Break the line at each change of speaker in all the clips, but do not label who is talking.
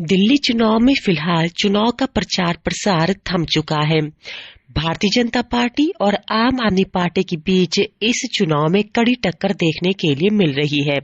दिल्ली चुनाव में फिलहाल चुनाव का प्रचार प्रसार थम चुका है। भारतीय जनता पार्टी और आम आदमी पार्टी के बीच इस चुनाव में कड़ी टक्कर देखने के लिए मिल रही है।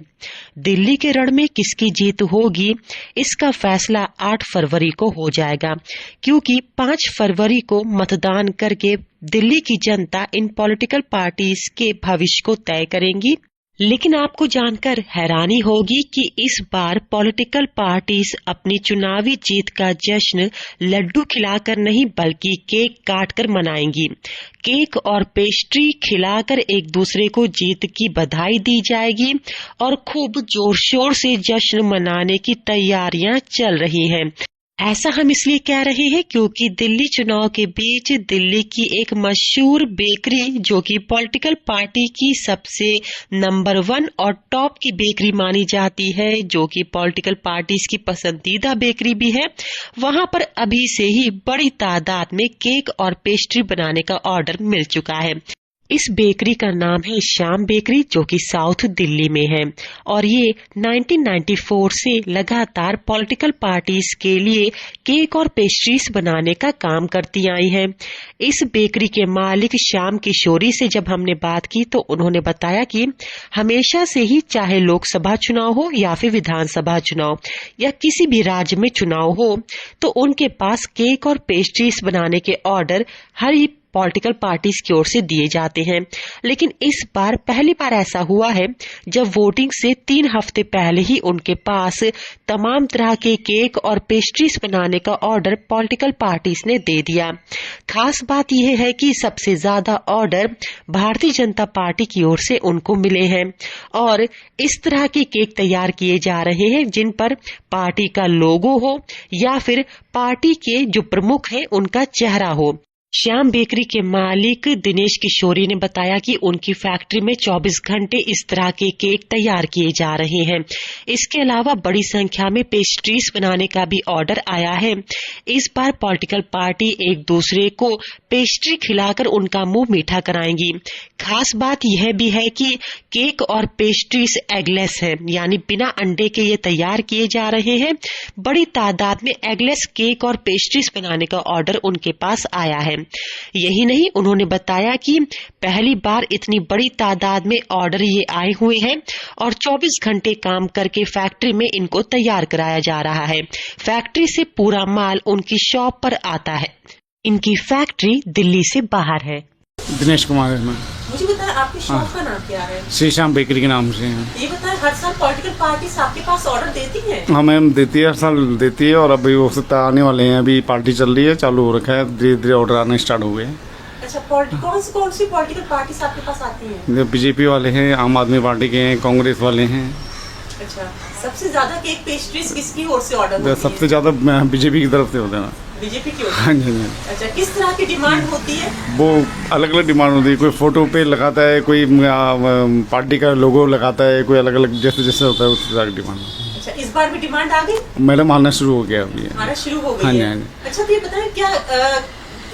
दिल्ली के रण में किसकी जीत होगी, इसका फैसला 8 फरवरी को हो जाएगा, क्योंकि 5 फरवरी को मतदान करके दिल्ली की जनता इन पॉलिटिकल पार्टीज के भविष्य को तय करेंगी। लेकिन आपको जानकर हैरानी होगी कि इस बार पॉलिटिकल पार्टीज अपनी चुनावी जीत का जश्न लड्डू खिलाकर नहीं बल्कि केक काटकर मनाएंगी। केक और पेस्ट्री खिलाकर एक दूसरे को जीत की बधाई दी जाएगी और खूब जोर शोर से जश्न मनाने की तैयारियां चल रही हैं। ऐसा हम इसलिए कह रहे हैं क्योंकि दिल्ली चुनाव के बीच दिल्ली की एक मशहूर बेकरी, जो कि पॉलिटिकल पार्टी की सबसे नंबर 1 और टॉप की बेकरी मानी जाती है, जो कि पॉलिटिकल पार्टीज की पसंदीदा बेकरी भी है, वहां पर अभी से ही बड़ी तादाद में केक और पेस्ट्री बनाने का ऑर्डर मिल चुका है। इस बेकरी का नाम है श्याम बेकरी, जो कि साउथ दिल्ली में है और ये 1994 से लगातार पॉलिटिकल पार्टीज के लिए केक और पेस्ट्रीज बनाने का काम करती आई है। इस बेकरी के मालिक श्याम किशोरी से जब हमने बात की तो उन्होंने बताया कि हमेशा से ही, चाहे लोकसभा चुनाव हो या फिर विधानसभा चुनाव या किसी भी राज्य में चुनाव हो, तो उनके पास केक और पेस्ट्रीज बनाने के ऑर्डर हर पॉलिटिकल पार्टीज की ओर से दिए जाते हैं। लेकिन इस बार पहली बार ऐसा हुआ है जब वोटिंग से 3 हफ्ते पहले ही उनके पास तमाम तरह के केक और पेस्ट्रीज बनाने का ऑर्डर पॉलिटिकल पार्टीज ने दे दिया। खास बात यह है कि सबसे ज्यादा ऑर्डर भारतीय जनता पार्टी की ओर से उनको मिले हैं और इस तरह के केक तैयार किए जा रहे हैं जिन पर पार्टी का लोगो हो या फिर पार्टी के जो प्रमुख हैं उनका चेहरा हो। श्याम बेकरी के मालिक दिनेश किशोरी ने बताया कि उनकी फैक्ट्री में 24 घंटे इस तरह के केक तैयार किए जा रहे हैं। इसके अलावा बड़ी संख्या में पेस्ट्रीज बनाने का भी ऑर्डर आया है। इस बार पॉलिटिकल पार्टी एक दूसरे को पेस्ट्री खिलाकर उनका मुंह मीठा कराएंगी। खास बात यह भी है कि केक और पेस्ट्रीज एगलेस है, यानी बिना अंडे के ये तैयार किए जा रहे हैं। बड़ी तादाद में एगलेस केक और पेस्ट्रीज बनाने का ऑर्डर उनके पास आया है। यही नहीं, उन्होंने बताया कि पहली बार इतनी बड़ी तादाद में ऑर्डर ये आए हुए हैं और 24 घंटे काम करके फैक्ट्री में इनको तैयार कराया जा रहा है। फैक्ट्री से पूरा माल उनकी शॉप पर आता है। इनकी फैक्ट्री दिल्ली से बाहर है।
दिनेश कुमार है।
मुझे बताएं आपकी शॉप का नाम क्या है?
श्री श्याम बेकरी के नाम से है।
ये बताएं, हर साल पॉलिटिकल पार्टीज आपके पास ऑर्डर देती हैं?
हाँ मैम, देती है, हर साल देती है और अभी हो सकता आने वाले हैं। अभी पार्टी चल रही है, चालू हो रखा है, धीरे धीरे ऑर्डर आने स्टार्ट हो गए हैं।
अच्छा, कौन सी पॉलिटिकल पार्टीज आपके पास आती हैं?
बीजेपी वाले हैं, आम आदमी पार्टी के हैं, कांग्रेस वाले हैं।
अच्छा, सबसे ज्यादा केक पेस्ट्रीज किसकी ओर से ऑर्डर?
सबसे ज्यादा बीजेपी की तरफ से होता है।
बीजेपी की ओर?
हाँ जी।
अच्छा, किस तरह की डिमांड होती है?
वो अलग अलग डिमांड होती है। कोई फोटो पे लगाता है, कोई पार्टी का लोगो लगाता है, कोई अलग अलग जैसे जैसे होता है उस तरह की डिमांड।
अच्छा, इस बार भी डिमांड आ गई?
मैडम आना शुरू हो गया अभी।
आना शुरू हो गई?
हाँ जी,
है।
हाँ जी।
अच्छा, तो ये बताएं, क्या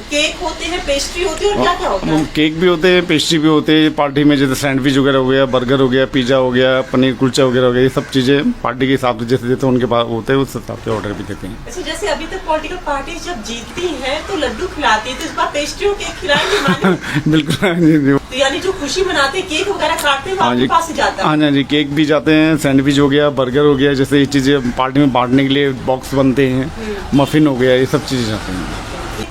केक होते हैं, पेस्ट्री होती है और क्या क्या होता है?
केक भी होते हैं, पेस्ट्री भी होते हैं। पार्टी में जैसे सैंडविच वगैरह हो गया, बर्गर हो गया, पिज्जा हो गया, पनीर कुलचा वगैरह हो गया, ये सब चीजें पार्टी के हिसाब से जैसे जैसे उनके पास होते हैं उस हिसाब से ऑर्डर भी देते हैं।
अच्छा, जैसे अभी तक पॉलिटिकल पार्टी जब जीतती हैं तो लड्डू खिलाती है, तो इस बार पेस्ट्री और केक खिलाएंगे?
बिल्कुल।
तो यानी जो खुशी मनाते हैं, केक वगैरह काटते हैं, वो आपके पास से जाता है?
हाँ जी, केक भी जाते हैं, सैंडविच हो गया, बर्गर हो गया, जैसे ये चीजें पार्टी में बांटने के लिए बॉक्स बनते हैं, मफिन हो गया, ये सब चीजें जाते हैं।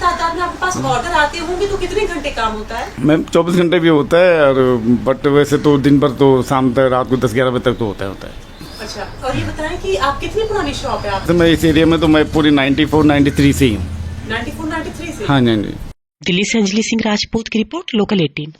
तादाद में आपके पास ऑर्डर आते होंगे तो कितने घंटे काम होता है?
मैम 24 घंटे भी होता है और बट वैसे तो दिन भर तो शाम तक, रात को 10-11 बजे तक तो होता है।
अच्छा, और ये बताएं कि आप कितनी पुरानी शॉप है आप?
तो मैं इस एरिया में तो मैं पूरी 94-93 से ही हूँ।
94-93 से?
हाँ जी।
दिल्ली से अंजलि सिंह राजपूत की रिपोर्ट, लोकल 18।